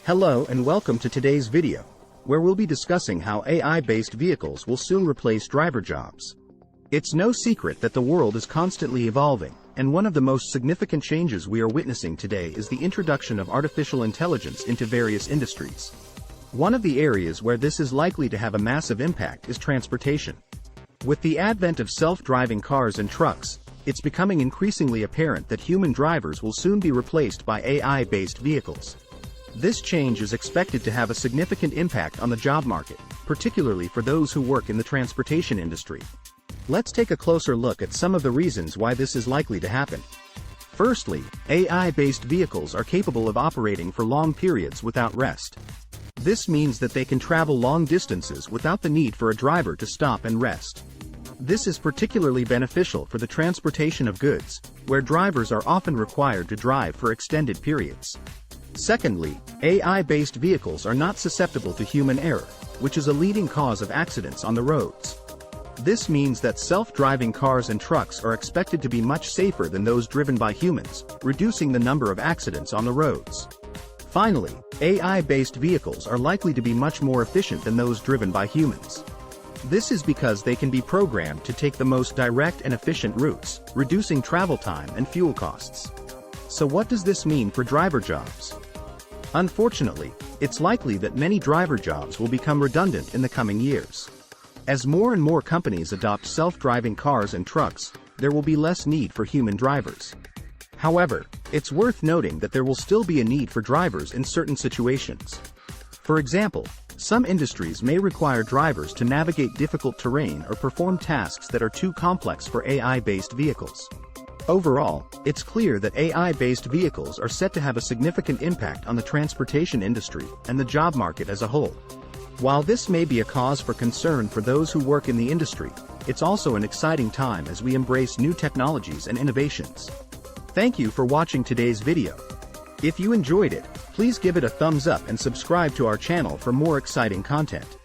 Hello and welcome to today's video, where we'll be discussing how AI-based vehicles will soon replace driver jobs. It's no secret that the world is constantly evolving, and one of the most significant changes we are witnessing today is the introduction of artificial intelligence into various industries. One of the areas where this is likely to have a massive impact is transportation. With the advent of self-driving cars and trucks, it's becoming increasingly apparent that human drivers will soon be replaced by AI-based vehicles. This change is expected to have a significant impact on the job market, particularly for those who work in the transportation industry. Let's take a closer look at some of the reasons why this is likely to happen. Firstly, AI-based vehicles are capable of operating for long periods without rest. This means that they can travel long distances without the need for a driver to stop and rest. This is particularly beneficial for the transportation of goods, where drivers are often required to drive for extended periods. Secondly, AI-based vehicles are not susceptible to human error, which is a leading cause of accidents on the roads. This means that self-driving cars and trucks are expected to be much safer than those driven by humans, reducing the number of accidents on the roads. Finally, AI-based vehicles are likely to be much more efficient than those driven by humans. This is because they can be programmed to take the most direct and efficient routes, reducing travel time and fuel costs. So what does this mean for driver jobs? Unfortunately, it's likely that many driver jobs will become redundant in the coming years. As more and more companies adopt self-driving cars and trucks, there will be less need for human drivers. However, it's worth noting that there will still be a need for drivers in certain situations. For example, some industries may require drivers to navigate difficult terrain or perform tasks that are too complex for AI-based vehicles. Overall, it's clear that AI-based vehicles are set to have a significant impact on the transportation industry and the job market as a whole. While this may be a cause for concern for those who work in the industry, it's also an exciting time as we embrace new technologies and innovations. Thank you for watching today's video. If you enjoyed it, please give it a thumbs up and subscribe to our channel for more exciting content.